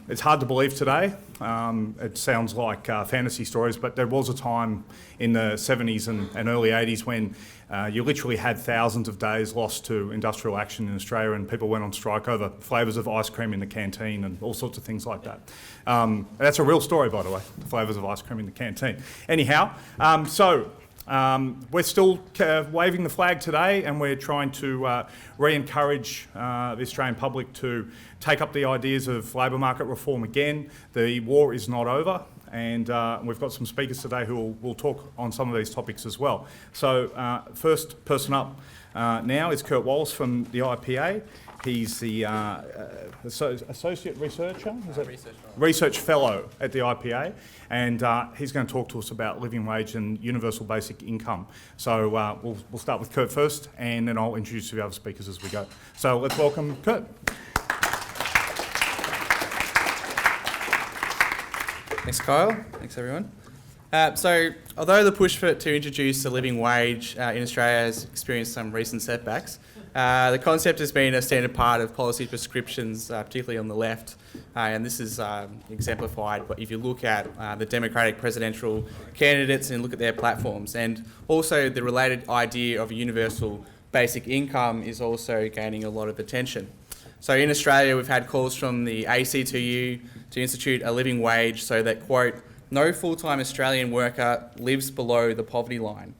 It's hard to believe today. It sounds like fantasy stories, but there was a time in the 70s and early 80s when you literally had thousands of days lost to industrial action in Australia, and people went on strike over flavours of ice cream in the canteen and all sorts of things like that. That's a real story, by the way, the flavours of ice cream in the canteen. Anyhow, we're still waving the flag today, and we're trying to re-encourage the Australian public to take up the ideas of labour market reform again. The war is not over, and we've got some speakers today who will talk on some of these topics as well. So first person up now is Kurt Wallace from the IPA. He's the associate researcher, research fellow at the IPA, and he's going to talk to us about living wage and universal basic income. So we'll start with Kurt first, and then I'll introduce the other speakers as we go. So let's welcome Kurt. Thanks, Kyle. Thanks, everyone. So although the push to introduce a living wage in Australia has experienced some recent setbacks, the concept has been a standard part of policy prescriptions, particularly on the left, and this is exemplified if you look at the Democratic presidential candidates and look at their platforms. And also the related idea of a universal basic income is also gaining a lot of attention. So in Australia, we've had calls from the ACTU to institute a living wage so that, quote, no full-time Australian worker lives below the poverty line.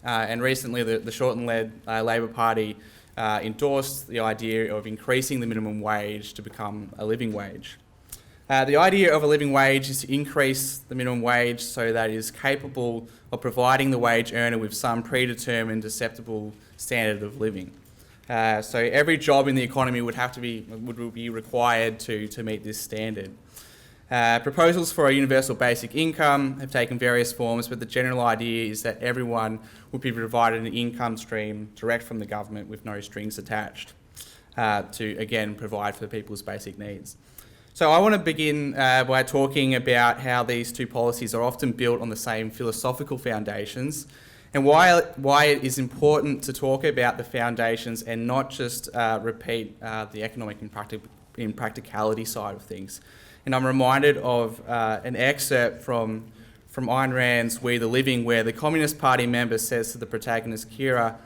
And recently, the Shorten-led Labor Party endorsed the idea of increasing the minimum wage to become a living wage. The idea of a living wage is to increase the minimum wage so that it is capable of providing the wage earner with some predetermined acceptable standard of living. So every job in the economy would be required to meet this standard. Proposals for a universal basic income have taken various forms, but the general idea is that everyone would be provided an income stream direct from the government with no strings attached to, again, provide for people's basic needs. So I want to begin by talking about how these two policies are often built on the same philosophical foundations, and why it is important to talk about the foundations and not just repeat the economic and practicality side of things. And I'm reminded of an excerpt from Ayn Rand's We the Living, where the Communist Party member says to the protagonist, Kira,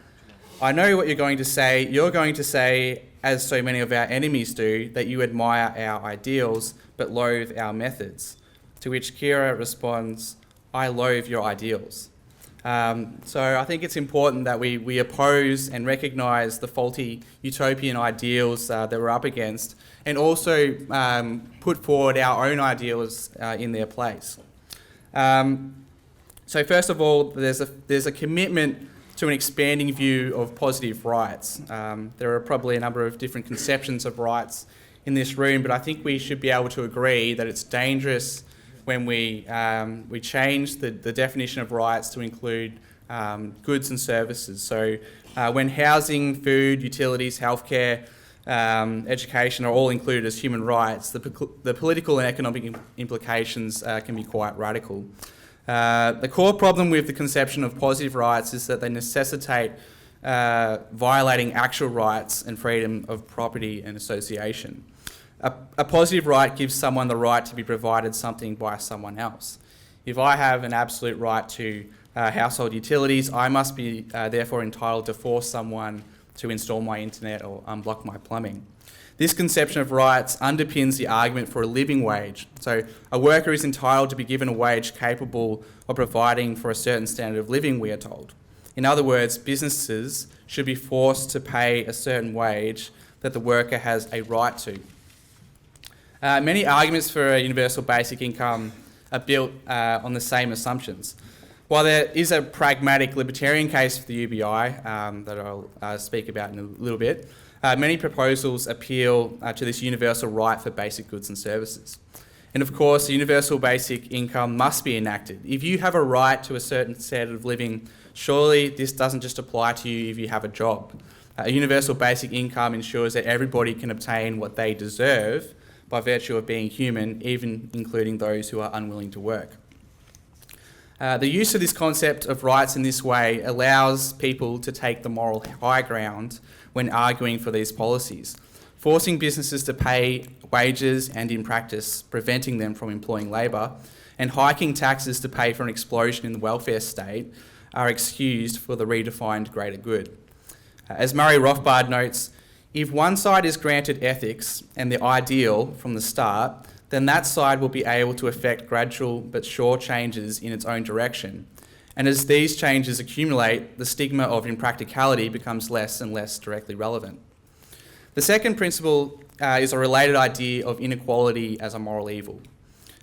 I know what you're going to say. You're going to say, as so many of our enemies do, that you admire our ideals but loathe our methods. To which Kira responds, I loathe your ideals. So I think it's important that we oppose and recognise the faulty utopian ideals that we're up against, and also put forward our own ideals in their place. So first of all, there's a commitment to an expanding view of positive rights. There are probably a number of different conceptions of rights in this room, but I think we should be able to agree that it's dangerous when we change the definition of rights to include goods and services. So when housing, food, utilities, healthcare, education are all included as human rights, the political and economic implications can be quite radical. The core problem with the conception of positive rights is that they necessitate violating actual rights and freedom of property and association. A positive right gives someone the right to be provided something by someone else. If I have an absolute right to household utilities, I must be therefore entitled to force someone to install my internet or unblock my plumbing. This conception of rights underpins the argument for a living wage. So a worker is entitled to be given a wage capable of providing for a certain standard of living, we are told. In other words, businesses should be forced to pay a certain wage that the worker has a right to. Many arguments for a universal basic income are built on the same assumptions. While there is a pragmatic libertarian case for the UBI that I'll speak about in a little bit, many proposals appeal to this universal right for basic goods and services. And of course, a universal basic income must be enacted. If you have a right to a certain standard of living, surely this doesn't just apply to you if you have a job. A universal basic income ensures that everybody can obtain what they deserve by virtue of being human, even including those who are unwilling to work. The use of this concept of rights in this way allows people to take the moral high ground when arguing for these policies. forcing businesses to pay wages and, in practice, preventing them from employing labour, and hiking taxes to pay for an explosion in the welfare state are excused for the redefined greater good. As Murray Rothbard notes, if one side is granted ethics and the ideal from the start, then that side will be able to effect gradual but sure changes in its own direction. And as these changes accumulate, the stigma of impracticality becomes less and less directly relevant. The second principle is a related idea of inequality as a moral evil.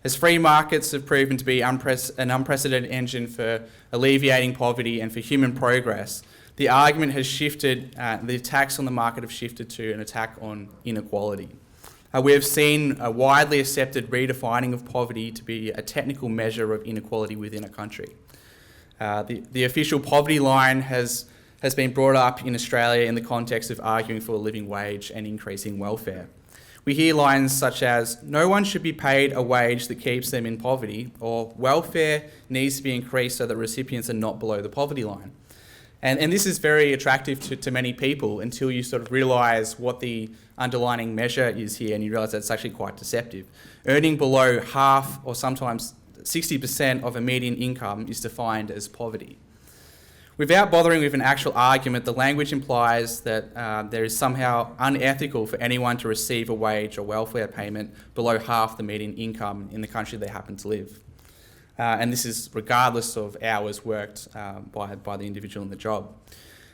As free markets have proven to be an unprecedented engine for alleviating poverty and for human progress, the argument has shifted, the attacks on the market have shifted to an attack on inequality. We have seen a widely accepted redefining of poverty to be a technical measure of inequality within a country. The official poverty line has been brought up in Australia in the context of arguing for a living wage and increasing welfare. We hear lines such as, "No one should be paid a wage that keeps them in poverty," or "Welfare needs to be increased so that recipients are not below the poverty line." And this is very attractive to many people until you sort of realise what the underlying measure is here, and you realise that it's actually quite deceptive. Earning below half or sometimes 60% of a median income is defined as poverty. Without bothering with an actual argument, the language implies that there is somehow unethical for anyone to receive a wage or welfare payment below half the median income in the country they happen to live. And this is regardless of hours worked by the individual in the job.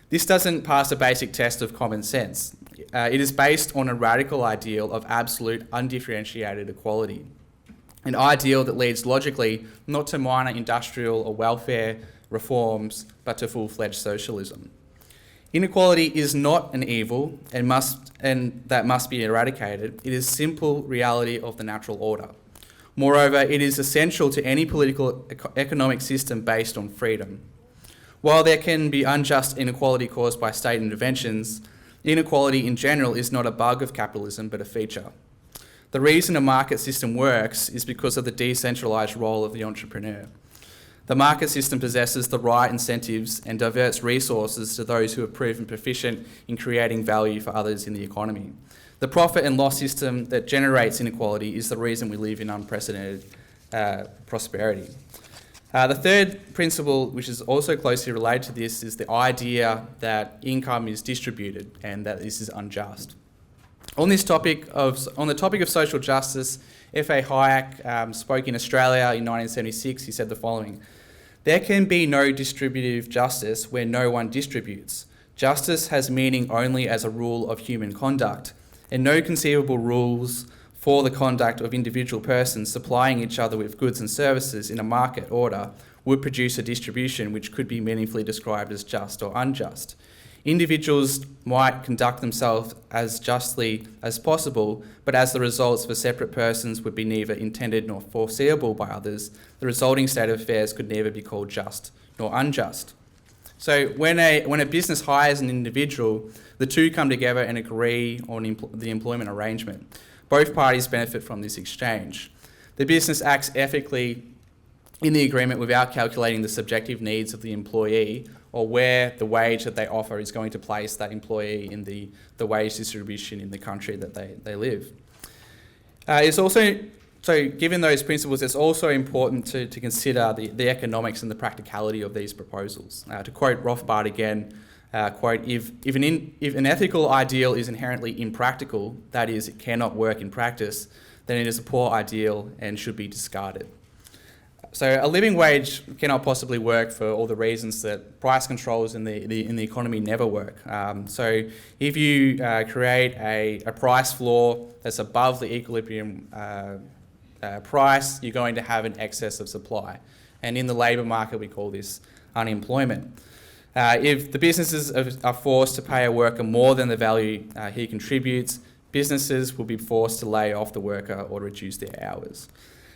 This doesn't pass a basic test of common sense. It is based on a radical ideal of absolute undifferentiated equality, an ideal that leads logically not to minor industrial or welfare reforms, but to full-fledged socialism. Inequality is not an evil and that must be eradicated. It is simple reality of the natural order. Moreover, it is essential to any political economic system based on freedom. While there can be unjust inequality caused by state interventions, inequality in general is not a bug of capitalism but a feature. The reason a market system works is because of the decentralised role of the entrepreneur. The market system possesses the right incentives and diverts resources to those who have proven proficient in creating value for others in the economy. The profit and loss system that generates inequality is the reason we live in unprecedented prosperity. The third principle, which is also closely related to this, is the idea that income is distributed and that this is unjust. On the topic of social justice, F.A. Hayek spoke in Australia in 1976. He said the following: "There can be no distributive justice where no one distributes. Justice has meaning only as a rule of human conduct, and no conceivable rules for the conduct of individual persons supplying each other with goods and services in a market order would produce a distribution which could be meaningfully described as just or unjust. Individuals might conduct themselves as justly as possible, but as the results for separate persons would be neither intended nor foreseeable by others, the resulting state of affairs could never be called just nor unjust." So when a business hires an individual, the two come together and agree on the employment arrangement. Both parties benefit from this exchange. The business acts ethically in the agreement without calculating the subjective needs of the employee or where the wage that they offer is going to place that employee in the wage distribution in the country that they live. So given those principles, it's also important to consider the economics and the practicality of these proposals. To quote Rothbard again, quote, if an ethical ideal is inherently impractical, that is, it cannot work in practice, then it is a poor ideal and should be discarded. So a living wage cannot possibly work for all the reasons that price controls in the economy never work. So if you create a price floor that's above the equilibrium price, you're going to have an excess of supply. And in the labour market, we call this unemployment. If the businesses are forced to pay a worker more than the value he contributes, businesses will be forced to lay off the worker or reduce their hours.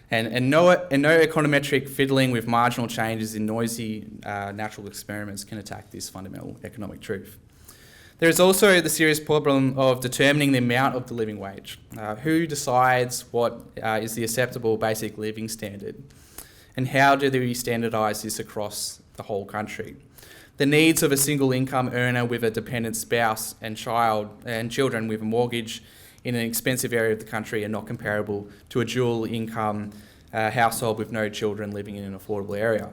And no econometric fiddling with marginal changes in noisy natural experiments can attack this fundamental economic truth. There is also the serious problem of determining the amount of the living wage. Who decides what is the acceptable basic living standard? And how do we standardise this across the whole country? The needs of a single income earner with a dependent spouse and children with a mortgage in an expensive area of the country are not comparable to a dual income household with no children living in an affordable area.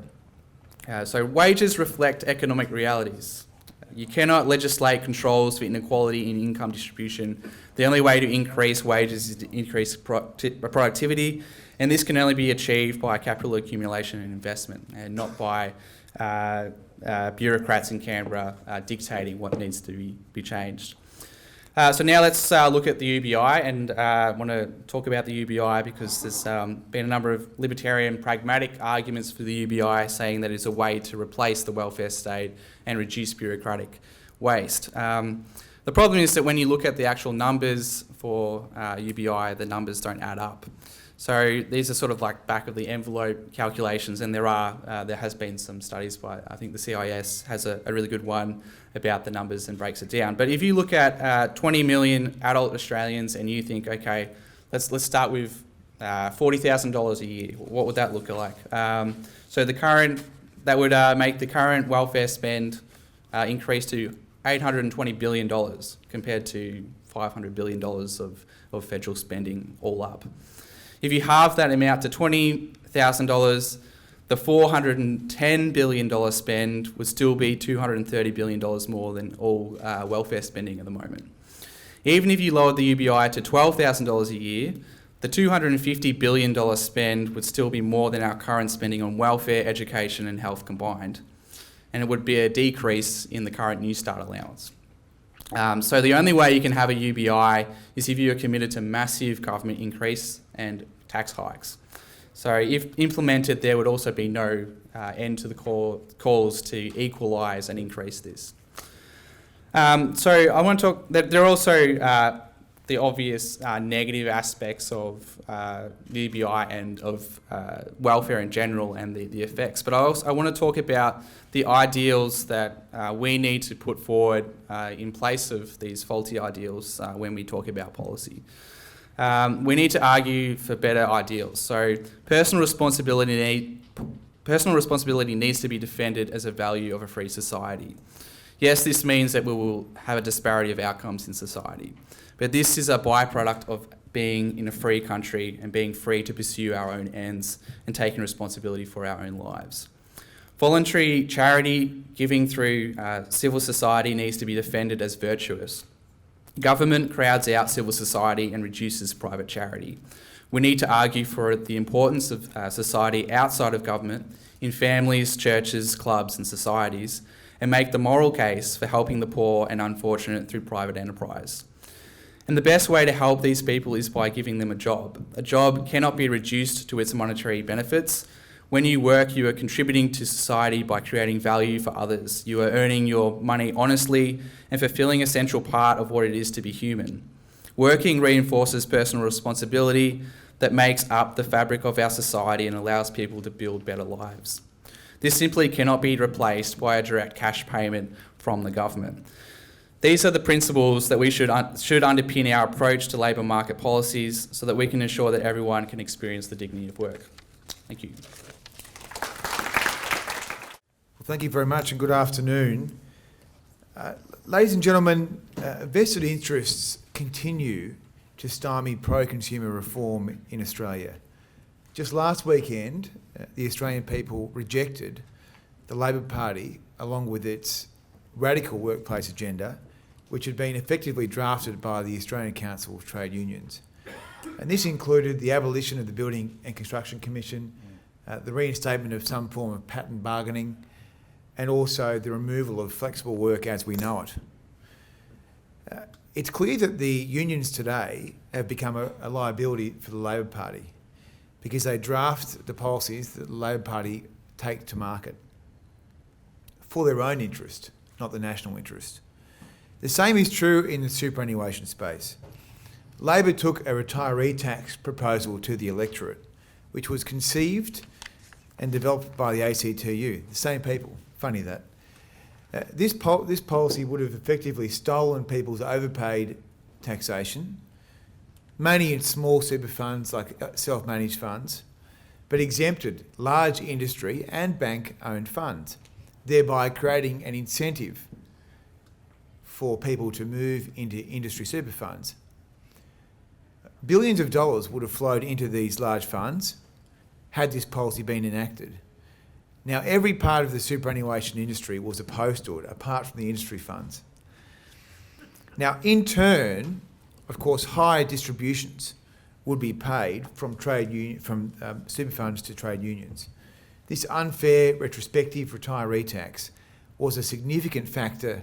So wages reflect economic realities. You cannot legislate controls for inequality in income distribution. The only way to increase wages is to increase productivity, and this can only be achieved by capital accumulation and investment, and not by bureaucrats in Canberra dictating what needs to be changed. So now let's look at the UBI, and I want to talk about the UBI because there's been a number of libertarian pragmatic arguments for the UBI saying that it's a way to replace the welfare state and reduce bureaucratic waste. The problem is that when you look at the actual numbers for UBI, the numbers don't add up. So these are sort of like back of the envelope calculations, and there has been some studies by, I think the CIS has a really good one about the numbers and breaks it down. But if you look at 20 million adult Australians and you think, okay, let's start with $40,000 a year, what would that look like? So that would make the current welfare spend increase to $820 billion compared to $500 billion of federal spending all up. If you halve that amount to $20,000, the $410 billion spend would still be $230 billion more than all welfare spending at the moment. Even if you lowered the UBI to $12,000 a year, the $250 billion spend would still be more than our current spending on welfare, education and health combined. And it would be a decrease in the current New Start allowance. So the only way you can have a UBI is if you are committed to massive government increase and tax hikes. So if implemented, there would also be no end to the calls to equalise and increase this. So I want to talk, there are also the obvious negative aspects of the UBI and of welfare in general and the effects. But I want to talk about the ideals that we need to put forward in place of these faulty ideals when we talk about policy. We need to argue for better ideals. So personal responsibility needs to be defended as a value of a free society. Yes, this means that we will have a disparity of outcomes in society, but this is a byproduct of being in a free country and being free to pursue our own ends and taking responsibility for our own lives. Voluntary charity giving through civil society needs to be defended as virtuous. Government crowds out civil society and reduces private charity. We need to argue for the importance of society outside of government, in families, churches, clubs and societies, and make the moral case for helping the poor and unfortunate through private enterprise. And the best way to help these people is by giving them a job. A job cannot be reduced to its monetary benefits. When you work, you are contributing to society by creating value for others. You are earning your money honestly and fulfilling a central part of what it is to be human. Working reinforces personal responsibility that makes up the fabric of our society and allows people to build better lives. This simply cannot be replaced by a direct cash payment from the government. These are the principles that we should underpin our approach to labour market policies so that we can ensure that everyone can experience the dignity of work. Thank you. Well, thank you very much and good afternoon. Ladies and gentlemen, vested interests continue to stymie pro-consumer reform in Australia. Just last weekend, the Australian people rejected the Labor Party along with its radical workplace agenda, which had been effectively drafted by the Australian Council of Trade Unions. And this included the abolition of the Building and Construction Commission, the reinstatement of some form of pattern bargaining, and also the removal of flexible work as we know it. It's clear that the unions today have become a liability for the Labor Party because they draft the policies that the Labor Party take to market for their own interest, not the national interest. The same is true in the superannuation space. Labor took a retiree tax proposal to the electorate, which was conceived and developed by the ACTU, the same people. Funny that. This policy would have effectively stolen people's overpaid taxation, mainly in small super funds like self-managed funds, but exempted large industry and bank-owned funds, thereby creating an incentive for people to move into industry super funds. billions of dollars would have flowed into these large funds had this policy been enacted. Now, every part of the superannuation industry was opposed to it, apart from the industry funds. Now, in turn, of course, higher distributions would be paid from super funds to trade unions. This unfair retrospective retiree tax was a significant factor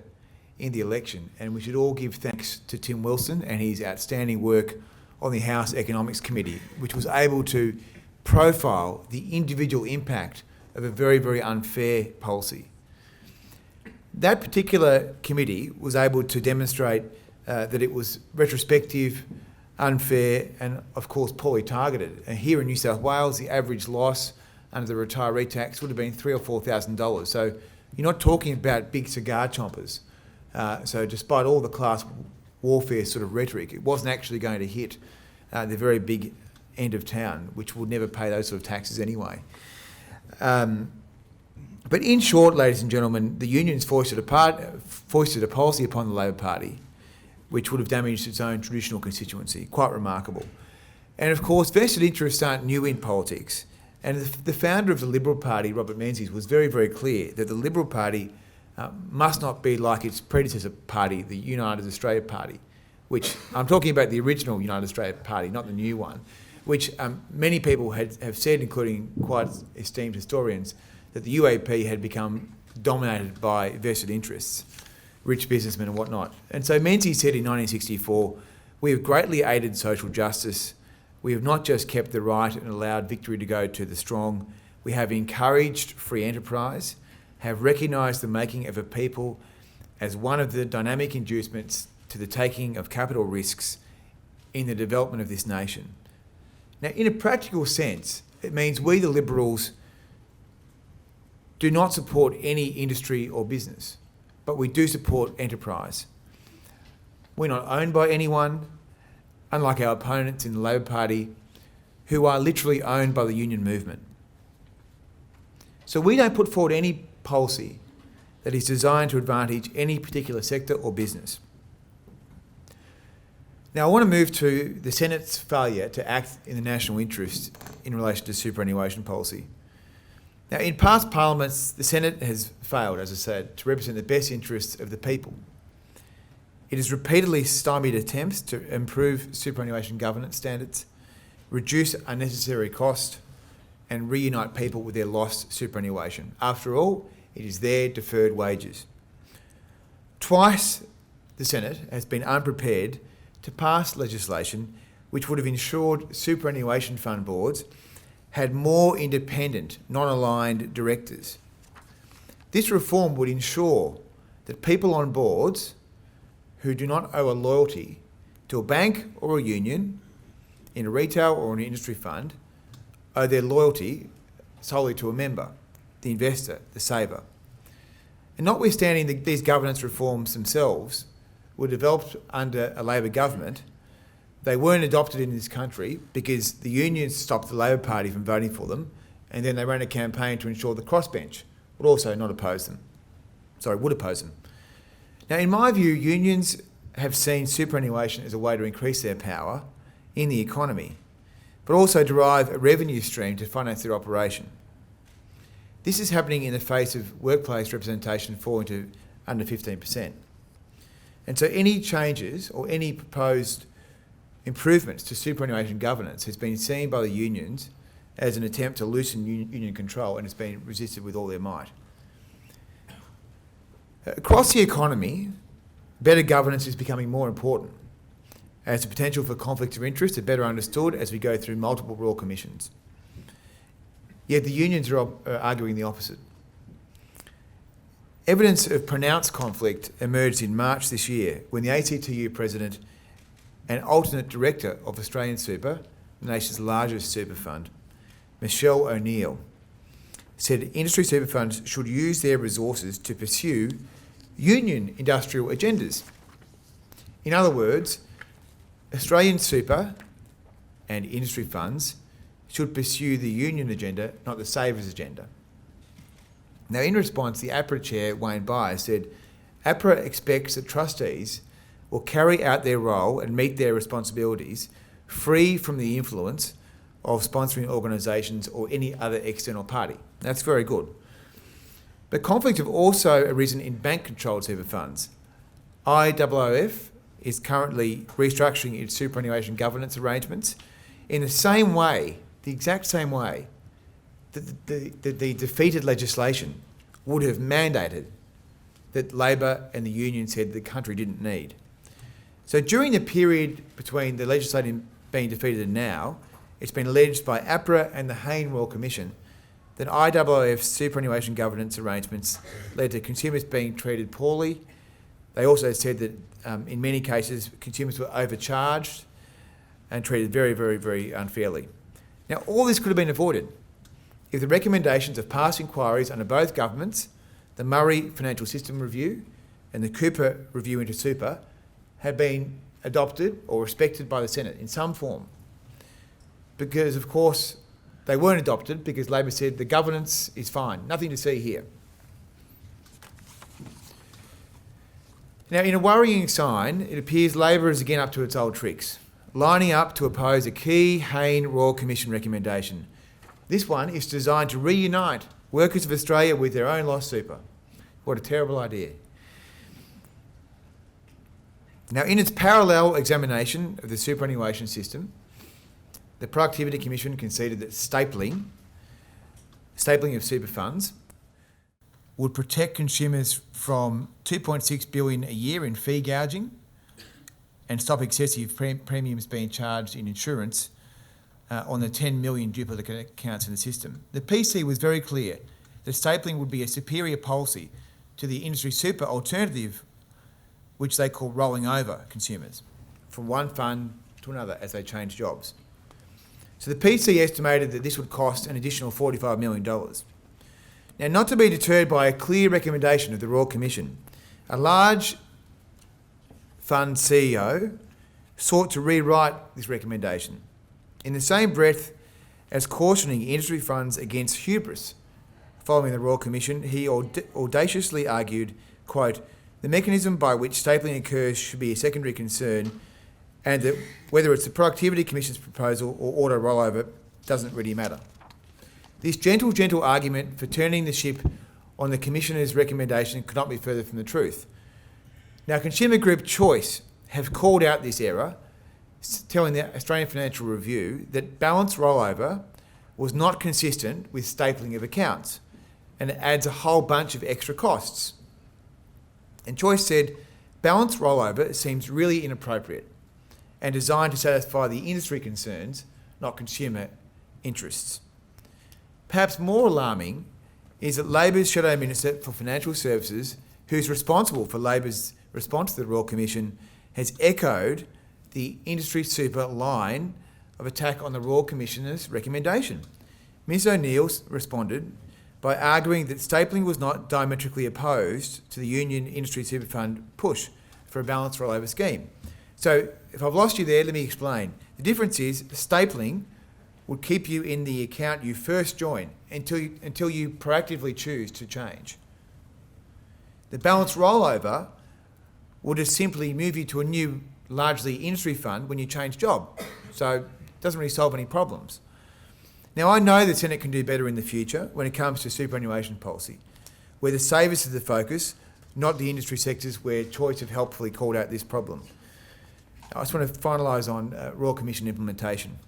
in the election, and we should all give thanks to Tim Wilson and his outstanding work on the House Economics Committee, which was able to profile the individual impact of a very, very unfair policy. That particular committee was able to demonstrate that it was retrospective, unfair, and of course poorly targeted. And here in New South Wales, the average loss under the retiree tax would have been $3,000 or $4,000. So you're not talking about big cigar chompers. So despite all the class warfare sort of rhetoric, it wasn't actually going to hit the very big end of town, which would never pay those sort of taxes anyway. But in short, ladies and gentlemen, the unions foisted a policy upon the Labor Party which would have damaged its own traditional constituency. Quite remarkable. And of course, vested interests aren't new in politics. And the founder of the Liberal Party, Robert Menzies, was very, very clear that the Liberal Party must not be like its predecessor party, the United Australia Party, which I'm talking about the original United Australia Party, not the new one, which many people have said, including quite esteemed historians, that the UAP had become dominated by vested interests, rich businessmen and whatnot. And so Menzies said in 1964, "We have greatly aided social justice. We have not just kept the right and allowed victory to go to the strong. We have encouraged free enterprise, have recognised the making of a people as one of the dynamic inducements to the taking of capital risks in the development of this nation." Now, in a practical sense, it means we, the Liberals, do not support any industry or business, but we do support enterprise. We're not owned by anyone, unlike our opponents in the Labor Party, who are literally owned by the union movement. So we don't put forward any policy that is designed to advantage any particular sector or business. Now, I want to move to the Senate's failure to act in the national interest in relation to superannuation policy. Now, in past parliaments, the Senate has failed, as I said, to represent the best interests of the people. It has repeatedly stymied attempts to improve superannuation governance standards, reduce unnecessary cost, and reunite people with their lost superannuation. After all, it is their deferred wages. Twice, the Senate has been unprepared to pass legislation which would have ensured superannuation fund boards had more independent, non-aligned directors. This reform would ensure that people on boards who do not owe a loyalty to a bank or a union, in a retail or an industry fund, owe their loyalty solely to a member, the investor, the saver. And notwithstanding these governance reforms themselves were developed under a Labor government, they weren't adopted in this country because the unions stopped the Labor Party from voting for them, and then they ran a campaign to ensure the crossbench would also not oppose them. Would oppose them. Now, in my view, unions have seen superannuation as a way to increase their power in the economy, but also derive a revenue stream to finance their operation. This is happening in the face of workplace representation falling to under 15%. And so any changes or any proposed improvements to superannuation governance has been seen by the unions as an attempt to loosen union control, and it's been resisted with all their might. Across the economy, better governance is becoming more important, as the potential for conflicts of interest are better understood as we go through multiple royal commissions. Yet the unions are arguing the opposite. Evidence of pronounced conflict emerged in March this year when the ACTU president and alternate director of Australian Super, the nation's largest super fund, Michelle O'Neill, said industry super funds should use their resources to pursue union industrial agendas. In other words, Australian super and industry funds should pursue the union agenda, not the savers' agenda. Now, in response, the APRA chair, Wayne Byers, said APRA expects that trustees will carry out their role and meet their responsibilities free from the influence of sponsoring organisations or any other external party. That's very good. But conflicts have also arisen in bank-controlled super funds. IOOF is currently restructuring its superannuation governance arrangements in the same way, the exact same way, that the defeated legislation would have mandated that Labor and the union said the country didn't need. So during the period between the legislation being defeated and now, it's been alleged by APRA and the Hayne Royal Commission that IOOF's superannuation governance arrangements led to consumers being treated poorly. They also said that in many cases consumers were overcharged and treated very, very, very unfairly. Now, all this could have been avoided if the recommendations of past inquiries under both governments, the Murray Financial System Review and the Cooper Review into Super, had been adopted or respected by the Senate in some form. Because, of course, they weren't adopted because Labor said the governance is fine, nothing to see here. Now, in a worrying sign, it appears Labor is again up to its old tricks, lining up to oppose a key Hayne Royal Commission recommendation. This one is designed to reunite workers of Australia with their own lost super. What a terrible idea. Now, in its parallel examination of the superannuation system, the Productivity Commission conceded that stapling of super funds would protect consumers from $2.6 billion a year in fee gouging and stop excessive premiums being charged in insurance on the 10 million duplicate accounts in the system. The PC was very clear that stapling would be a superior policy to the industry super alternative, which they call rolling over consumers from one fund to another as they change jobs. So the PC estimated that this would cost an additional $45 million. Now, not to be deterred by a clear recommendation of the Royal Commission, a large fund CEO sought to rewrite this recommendation in the same breath as cautioning industry funds against hubris. Following the Royal Commission, he audaciously argued, quote, the mechanism by which stapling occurs should be a secondary concern, and that whether it's the Productivity Commission's proposal or auto rollover doesn't really matter. This gentle argument for turning the ship on the Commissioner's recommendation could not be further from the truth. Now, Consumer Group Choice have called out this error, telling the Australian Financial Review that balance rollover was not consistent with stapling of accounts, and it adds a whole bunch of extra costs. And Choice said, balance rollover seems really inappropriate and designed to satisfy the industry concerns, not consumer interests. Perhaps more alarming is that Labor's Shadow Minister for Financial Services, who's responsible for Labor's response to the Royal Commission, has echoed the industry super line of attack on the Royal Commissioner's recommendation. Ms O'Neill responded by arguing that stapling was not diametrically opposed to the union industry super fund push for a balanced rollover scheme. So if I've lost you there, let me explain. The difference is stapling would keep you in the account you first join until you proactively choose to change. The balanced rollover would just simply move you to a new, largely industry fund when you change job. So it doesn't really solve any problems. Now, I know the Senate can do better in the future when it comes to superannuation policy, where the savers is the focus, not the industry sectors where Choice have helpfully called out this problem. I just want to finalise on Royal Commission implementation.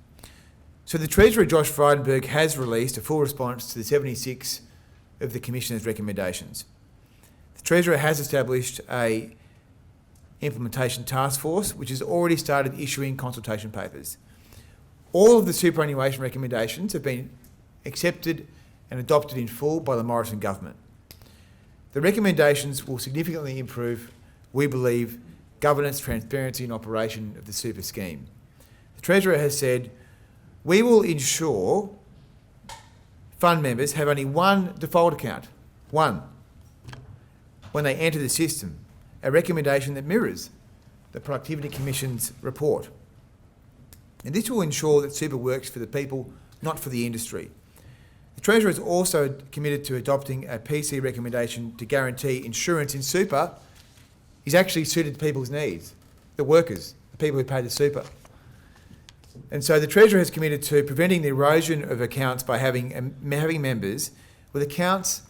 So the Treasurer, Josh Frydenberg, has released a full response to the 76 of the Commissioner's recommendations. The Treasurer has established a implementation task force, which has already started issuing consultation papers. All of the superannuation recommendations have been accepted and adopted in full by the Morrison government. The recommendations will significantly improve, we believe, governance, transparency and operation of the super scheme. The Treasurer has said, we will ensure fund members have only one default account, one, when they enter the system, a recommendation that mirrors the Productivity Commission's report. And this will ensure that super works for the people, not for the industry. The Treasurer is also committed to adopting a PC recommendation to guarantee insurance in super is actually suited to people's needs, the workers, the people who pay the super. And so the Treasurer has committed to preventing the erosion of accounts by having members with accounts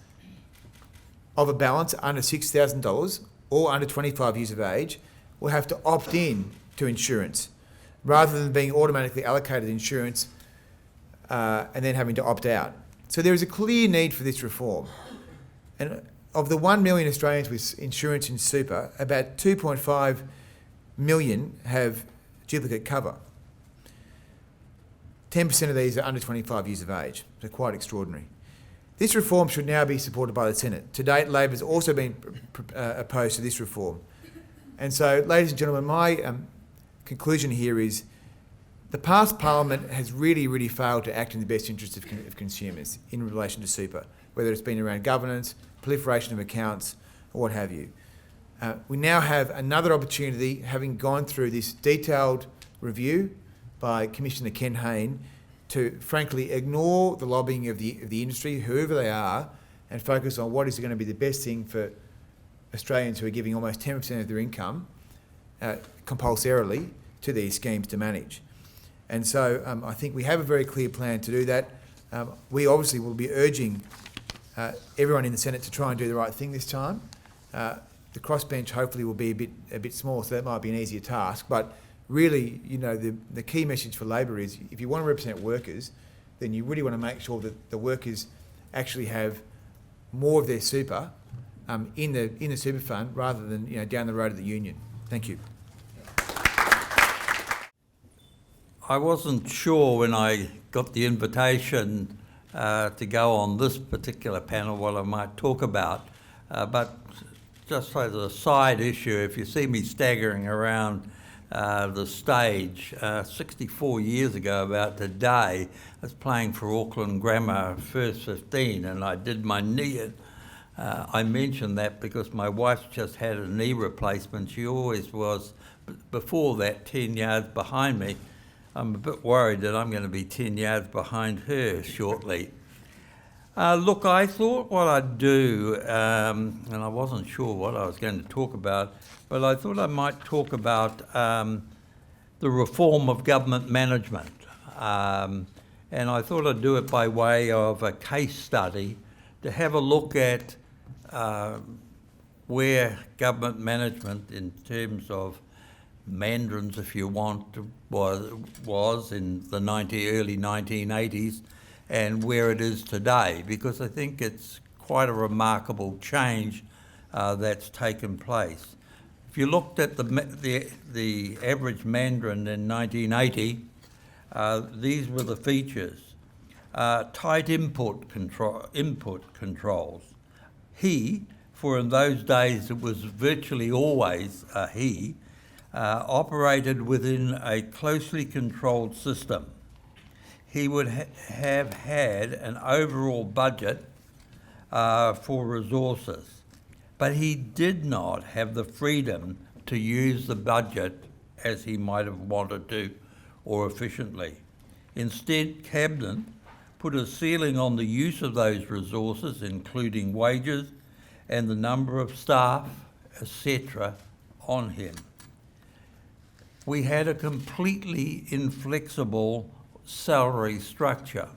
of a balance under $6,000 or under 25 years of age will have to opt in to insurance rather than being automatically allocated insurance and then having to opt out. So there is a clear need for this reform. And of the 1 million Australians with insurance and super, about 2.5 million have duplicate cover. 10% of these are under 25 years of age, so quite extraordinary. This reform should now be supported by the Senate. To date, Labor has also been opposed to this reform. And so, ladies and gentlemen, my conclusion here is the past Parliament has really failed to act in the best interest of consumers in relation to super, whether it's been around governance, proliferation of accounts, or what have you. We now have another opportunity, having gone through this detailed review by Commissioner Ken Hayne, to frankly ignore the lobbying of the industry, whoever they are, and focus on what is going to be the best thing for Australians who are giving almost 10% of their income compulsorily to these schemes to manage. And so I think we have a very clear plan to do that. We obviously will be urging everyone in the Senate to try and do the right thing this time. The crossbench hopefully will be a bit smaller, so that might be an easier task. But really, you know, the key message for Labor is if you want to represent workers, then you really want to make sure that the workers actually have more of their super in the super fund rather than, you know, down the road of the union. Thank you. I wasn't sure when I got the invitation to go on this particular panel what I might talk about, but just as a side issue, if you see me staggering around the stage, 64 years ago about today, I was playing for Auckland Grammar first 15 and I did my knee in. I mention that because my wife just had a knee replacement. She always was, before that, 10 yards behind me. I'm a bit worried that I'm going to be 10 yards behind her shortly. Look, I thought what I'd do, and I wasn't sure what I was going to talk about, but I thought I might talk about the reform of government management. And I thought I'd do it by way of a case study to have a look at where government management, in terms of mandarins, if you want, was in the early 1980s and where it is today, because I think it's quite a remarkable change that's taken place. If you looked at the average mandarin in 1980, these were the features. Tight input controls. He, for in those days it was virtually always a he, operated within a closely controlled system. He would have had an overall budget for resources, but he did not have the freedom to use the budget as he might have wanted to or efficiently. Instead, Cabinet put a ceiling on the use of those resources, including wages and the number of staff, etc., on him. We had a completely inflexible salary structure.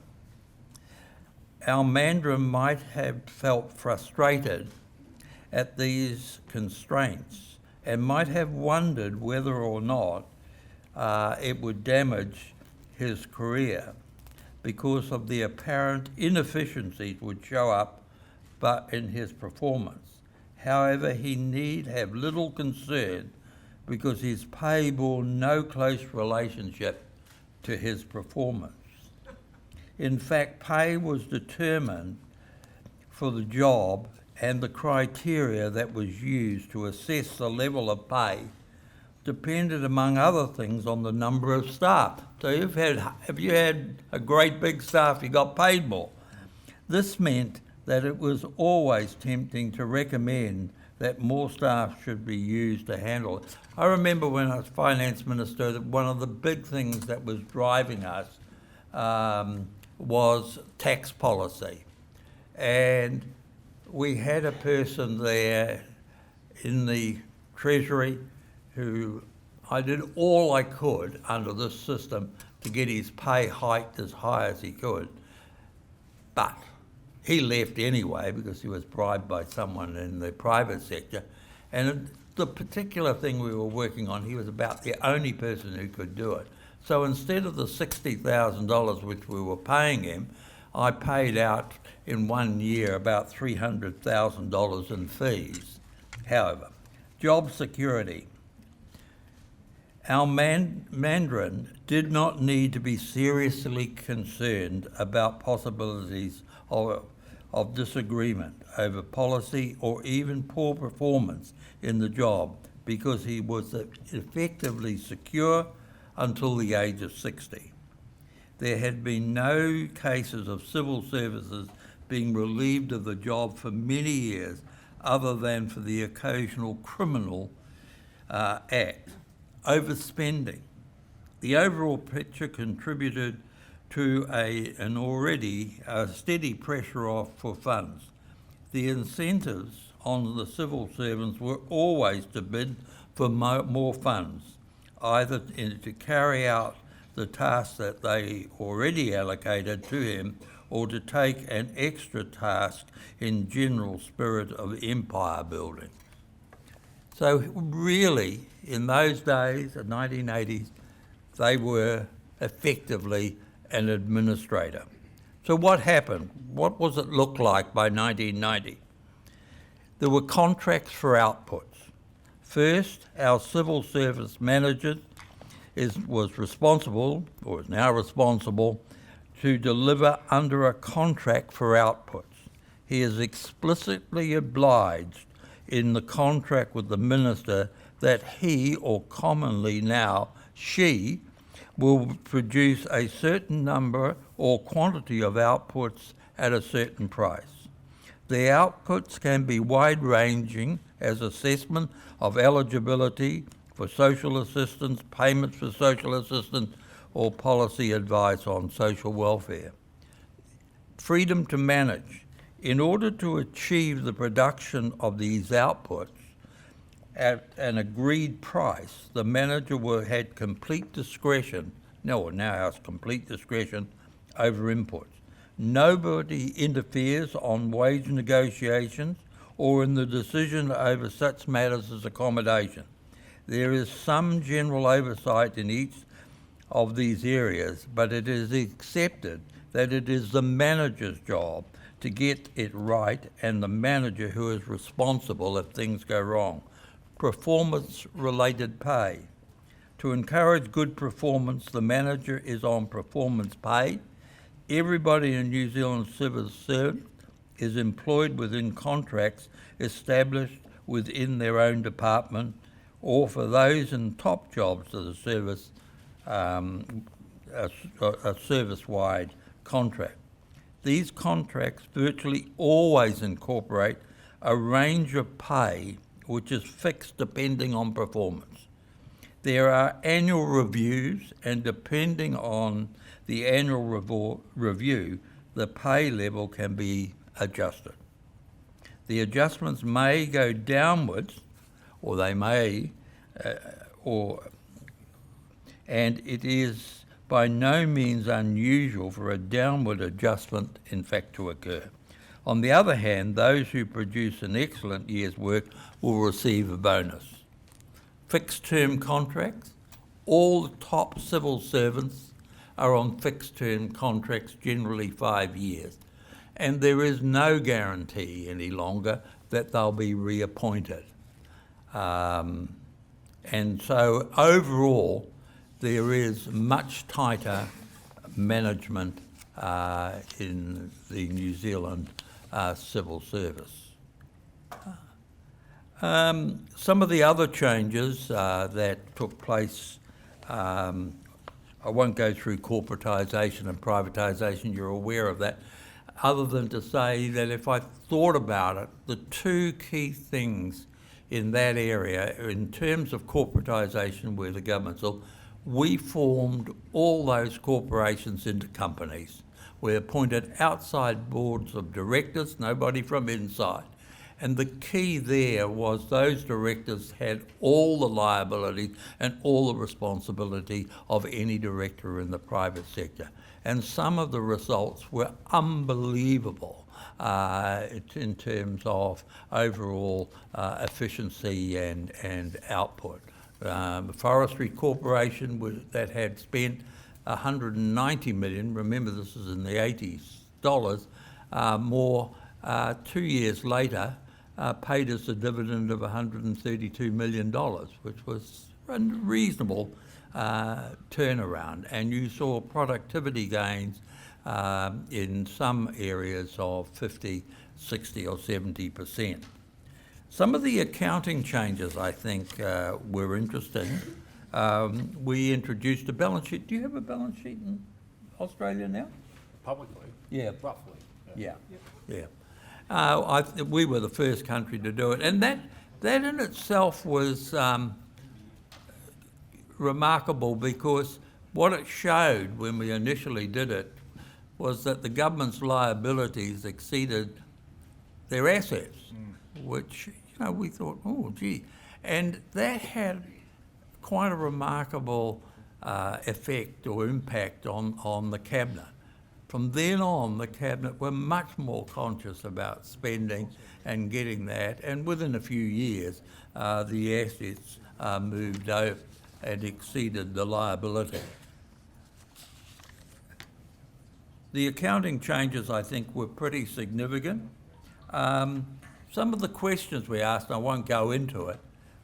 Our mandarin might have felt frustrated at these constraints and might have wondered whether or not it would damage his career because of the apparent inefficiencies would show up but in his performance. However, he need have little concern because his pay bore no close relationship to his performance. In fact, pay was determined for the job, and the criteria that was used to assess the level of pay depended, among other things, on the number of staff. So if you had a great big staff, you got paid more. This meant that it was always tempting to recommend that more staff should be used to handle it. I remember when I was finance minister that one of the big things that was driving us was tax policy. And we had a person there in the Treasury who I did all I could under this system to get his pay hiked as high as he could. But he left anyway because he was bribed by someone in the private sector. And the particular thing we were working on, he was about the only person who could do it. So instead of the $60,000 which we were paying him, I paid out in 1 year about $300,000 in fees. However, job security. Our Mandarin did not need to be seriously concerned about possibilities of disagreement over policy or even poor performance in the job because he was effectively secure until the age of 60. There had been no cases of civil services being relieved of the job for many years other than for the occasional criminal act. Overspending. The overall picture contributed to an already steady pressure off for funds. The incentives on the civil servants were always to bid for more funds, either to carry out the tasks that they already allocated to him or to take an extra task in general spirit of empire building. So really, in those days, the 1980s, they were effectively an administrator. So what happened? What was it look like by 1990? There were contracts for outputs. First, our civil service manager was responsible, or is now responsible, to deliver under a contract for outputs. He is explicitly obliged in the contract with the minister that he, or commonly now she, will produce a certain number or quantity of outputs at a certain price. The outputs can be wide-ranging as assessment of eligibility for social assistance, payments for social assistance, or policy advice on social welfare. Freedom to manage. In order to achieve the production of these outputs at an agreed price, the manager had complete discretion, now has complete discretion over inputs. Nobody interferes on wage negotiations or in the decision over such matters as accommodation. There is some general oversight in each of these areas, but it is accepted that it is the manager's job to get it right and the manager who is responsible if things go wrong. Performance-related pay. To encourage good performance, the manager is on performance pay. Everybody in New Zealand civil service is employed within contracts established within their own department, or for those in top jobs of the service, a service-wide contract. These contracts virtually always incorporate a range of pay which is fixed depending on performance. There are annual reviews, and depending on the annual review, the pay level can be adjusted. The adjustments may go downwards, or they may, and it is by no means unusual for a downward adjustment, in fact, to occur. On the other hand, those who produce an excellent year's work will receive a bonus. Fixed-term contracts. All the top civil servants are on fixed-term contracts, generally 5 years, and there is no guarantee any longer that they'll be reappointed. And so overall, there is much tighter management in the New Zealand civil service. Some of the other changes that took place, I won't go through corporatisation and privatisation, you're aware of that, other than to say that if I thought about it, the two key things in that area, in terms of corporatisation where the government's all, we formed all those corporations into companies. We appointed outside boards of directors, nobody from inside. And the key there was those directors had all the liability and all the responsibility of any director in the private sector. And some of the results were unbelievable in terms of overall efficiency and output. Forestry Corporation that had spent 190 million, remember this is in the 80s, dollars, more 2 years later, paid us a dividend of $132 million, which was a reasonable turnaround. And you saw productivity gains in some areas of 50, 60 or 70%. Some of the accounting changes, I think, were interesting. We introduced a balance sheet. Do you have a balance sheet in Australia now? Publicly? Yeah. Roughly. Yeah. We were the first country to do it, and that in itself was remarkable, because what it showed when we initially did it was that the government's liabilities exceeded their assets, which we thought, oh gee, and that had quite a remarkable effect or impact on the cabinet. From then on, the cabinet were much more conscious about spending and getting that, and within a few years, the assets moved over and exceeded the liability. The accounting changes, I think, were pretty significant. Some of the questions we asked, and I won't go into it,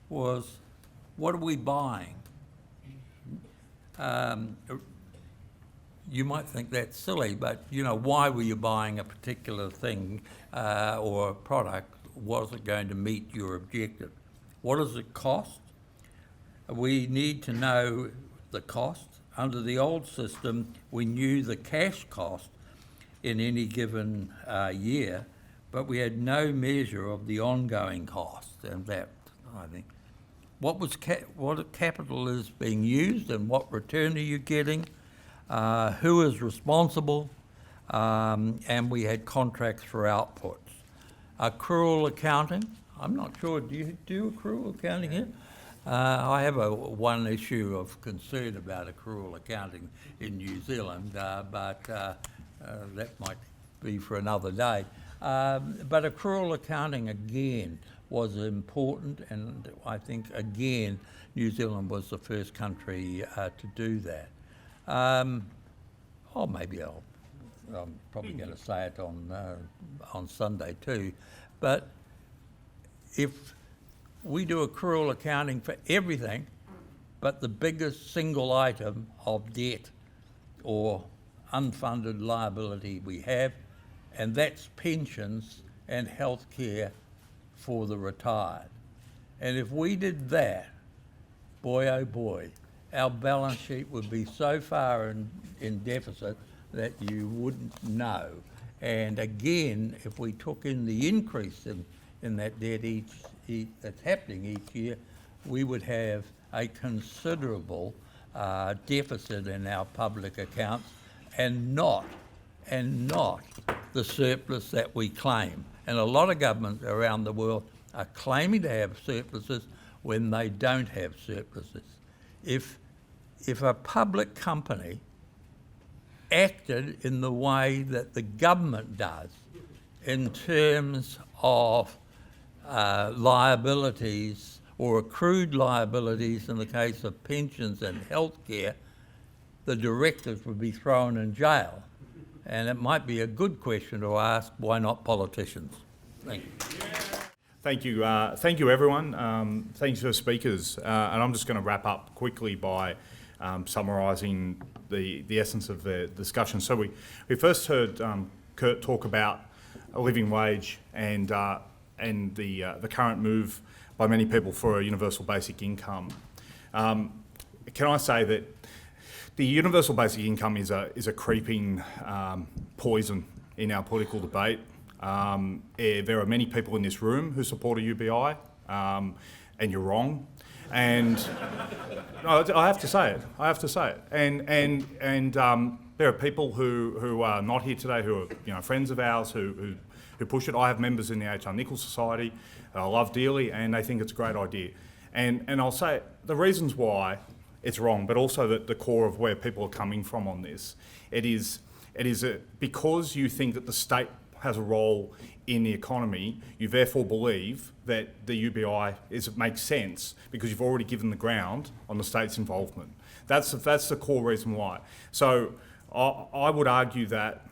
was, what are we buying? You might think that's silly, but why were you buying a particular thing or a product? Was it going to meet your objective? What does it cost? We need to know the cost. Under the old system, we knew the cash cost in any given year, but we had no measure of the ongoing cost, and that, I think. What capital is being used and what return are you getting? Who is responsible? And we had contracts for outputs. Accrual accounting, I'm not sure, do you do accrual accounting here? I have one issue of concern about accrual accounting in New Zealand, but that might be for another day. But accrual accounting, again, was important, and I think, again, New Zealand was the first country to do that. Maybe I'm probably going to say it on Sunday too, but if we do accrual accounting for everything, but the biggest single item of debt or unfunded liability we have, and that's pensions and health care for the retired. And if we did that, boy oh boy, our balance sheet would be so far in deficit that you wouldn't know. And again, if we took in the increase in that debt that's happening each year, we would have a considerable deficit in our public accounts, and not the surplus that we claim. And a lot of governments around the world are claiming to have surpluses when they don't have surpluses. If a public company acted in the way that the government does in terms of liabilities or accrued liabilities in the case of pensions and healthcare, the directors would be thrown in jail. And it might be a good question to ask, why not politicians? Thank you. Thank you, everyone. Thanks to the speakers. And I'm just going to wrap up quickly by summarising the essence of the discussion. So we first heard Kurt talk about a living wage and the current move by many people for a universal basic income. Can I say that the universal basic income is a creeping poison in our political debate. There are many people in this room who support a UBI, and you're wrong. And no, I have to say it. And there are people who are not here today who are friends of ours who who push it. I have members in the HR Nichols Society that I love dearly, and they think it's a great idea. And I'll say the reasons why it's wrong, but also the core of where people are coming from on this. It is because you think that the state has a role in the economy, you therefore believe that the UBI makes sense because you've already given the ground on the state's involvement. That's the core reason why. So I would argue that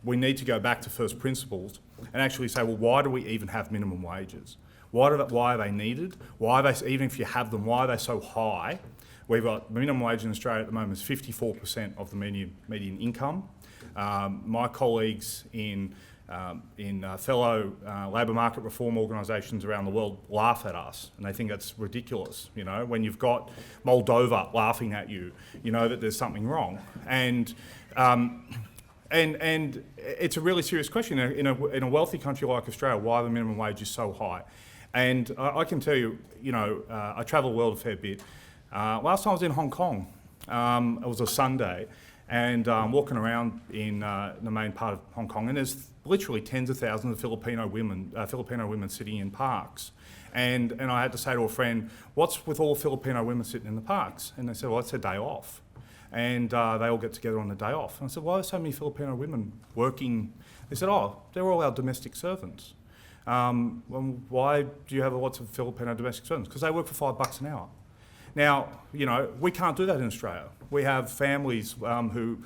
we need to go back to first principles and actually say, well, why do we even have minimum wages? Why are they needed? Why are they, even if you have them, why are they so high? We've got minimum wage in Australia at the moment is 54% of the median income. My colleagues in fellow labour market reform organisations around the world laugh at us, and they think that's ridiculous. You know, when you've got Moldova laughing at you, you know that there's something wrong. And it's a really serious question. In a wealthy country like Australia, why the minimum wage is so high. And I can tell you, I travel the world a fair bit. Last time I was in Hong Kong, it was a Sunday, and walking around in the main part of Hong Kong, and there's literally tens of thousands of Filipino women sitting in parks. And I had to say to a friend, what's with all Filipino women sitting in the parks? And they said, well, it's their day off. And they all get together on the day off. And I said, why are so many Filipino women working? They said, oh, they're all our domestic servants. Well, why do you have lots of Filipino domestic servants? Because they work for $5 an hour. Now, we can't do that in Australia. We have families who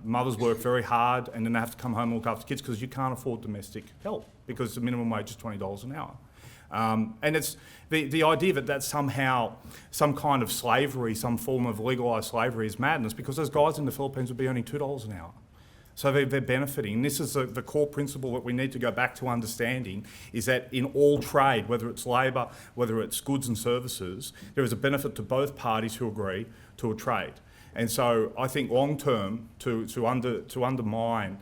mothers work very hard and then they have to come home and look after kids because you can't afford domestic help because the minimum wage is $20 an hour. And it's the idea that that's somehow some kind of slavery, some form of legalised slavery is madness because those guys in the Philippines would be earning $2 an hour. So they're benefiting. And this is the core principle that we need to go back to understanding is that in all trade, whether it's labour, whether it's goods and services, there is a benefit to both parties who agree to a trade. And so I think long term, to undermine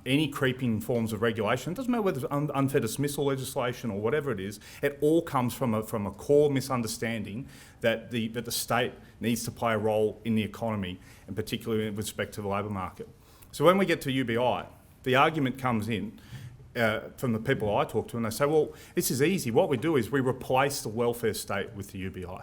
any creeping forms of regulation, it doesn't matter whether it's unfair dismissal legislation or whatever it is, it all comes from a core misunderstanding that the state needs to play a role in the economy, and particularly with respect to the labour market. So when we get to UBI, the argument comes in from the people I talk to, and they say, well, this is easy. What we do is we replace the welfare state with the UBI.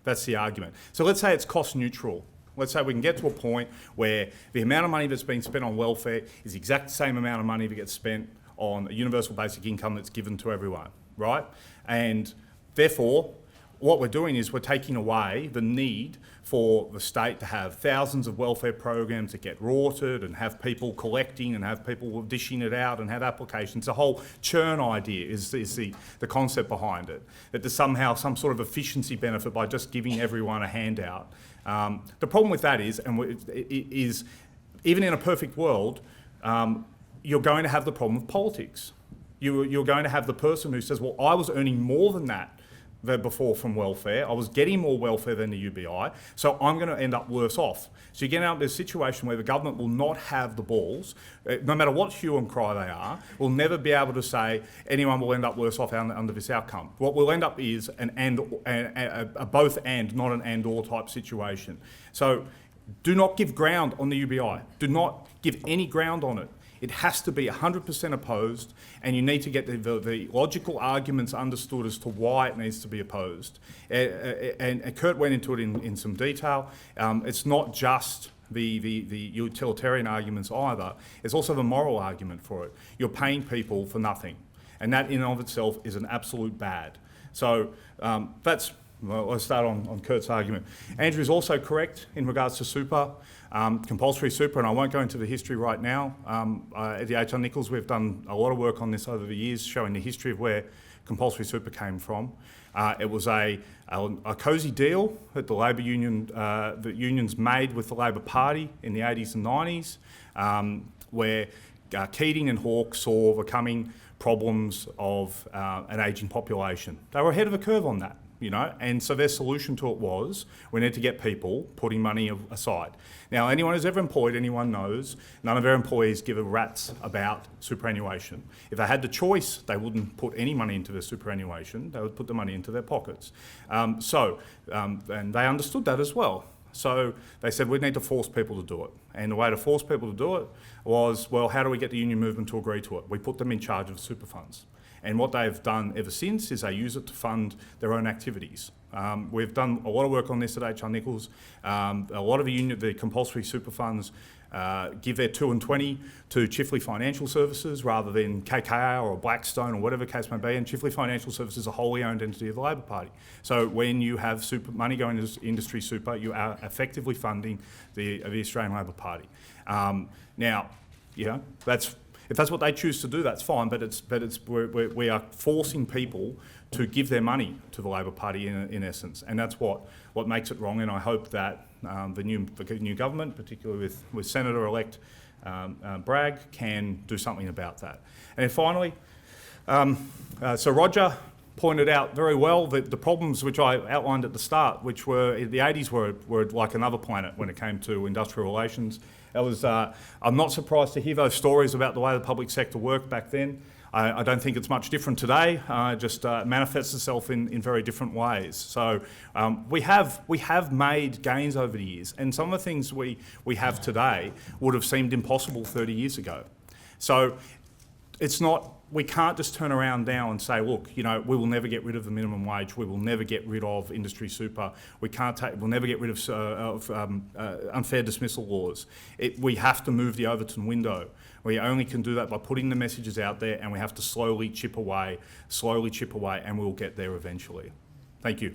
That's the argument. So let's say it's cost neutral. Let's say we can get to a point where the amount of money that's being spent on welfare is the exact same amount of money that gets spent on a universal basic income that's given to everyone, right? And therefore, what we're doing is we're taking away the need for the state to have thousands of welfare programs that get rorted and have people collecting and have people dishing it out and have applications. The whole churn idea is the concept behind it, that there's somehow some sort of efficiency benefit by just giving everyone a handout. The problem with that is even in a perfect world, you're going to have the problem of politics. You're going to have the person who says, well, I was earning more than that before from welfare. I was getting more welfare than the UBI, so I'm going to end up worse off. So you get out of this situation where the government will not have the balls, no matter what hue and cry they are, will never be able to say anyone will end up worse off under this outcome. What will end up is a both and, not an and or type situation. So do not give ground on the UBI. Do not give any ground on it. It has to be 100% opposed, and you need to get the logical arguments understood as to why it needs to be opposed. And Kurt went into it in some detail. It's not just the utilitarian arguments either. It's also the moral argument for it. You're paying people for nothing, and that in and of itself is an absolute bad. So that's... Well, let's start on Kurt's argument. Andrew's also correct in regards to super, compulsory super, and I won't go into the history right now. At the HR Nichols, we've done a lot of work on this over the years, showing the history of where compulsory super came from. It was a cosy deal that the Labor Union, the unions made with the Labor Party in the 80s and 90s, where Keating and Hawke saw the coming problems of an ageing population. They were ahead of the curve on that. And so their solution to it was, we need to get people putting money aside. Now, anyone who's ever employed anyone knows none of their employees give a rat's about superannuation. If they had the choice, they wouldn't put any money into their superannuation, they would put the money into their pockets. And they understood that as well. So they said we need to force people to do it. And the way to force people to do it was, well, how do we get the union movement to agree to it? We put them in charge of super funds. And what they've done ever since is they use it to fund their own activities. We've done a lot of work on this at HR Nichols. A lot of the compulsory super funds give their 2 and 20 to Chifley Financial Services rather than KKR or Blackstone or whatever the case may be. And Chifley Financial Services is a wholly owned entity of the Labor Party. So when you have super money going to industry super, you are effectively funding the Australian Labor Party. Now, you know, if that's what they choose to do, that's fine. But we are forcing people to give their money to the Labor Party in essence, and that's what makes it wrong. And I hope that the new government, particularly with Senator-elect Bragg, can do something about that. And then finally, so Roger pointed out very well that the problems which I outlined at the start, which were in the 80s, were like another planet when it came to industrial relations. I'm not surprised to hear those stories about the way the public sector worked back then. I don't think it's much different today. It just manifests itself in very different ways. So we have made gains over the years, and some of the things we have today would have seemed impossible 30 years ago. So we can't just turn around now and say, look, you know, we will never get rid of the minimum wage. We will never get rid of industry super. We'll never get rid of unfair dismissal laws. We have to move the Overton window. We only can do that by putting the messages out there, and we have to slowly chip away, and we'll get there eventually. Thank you.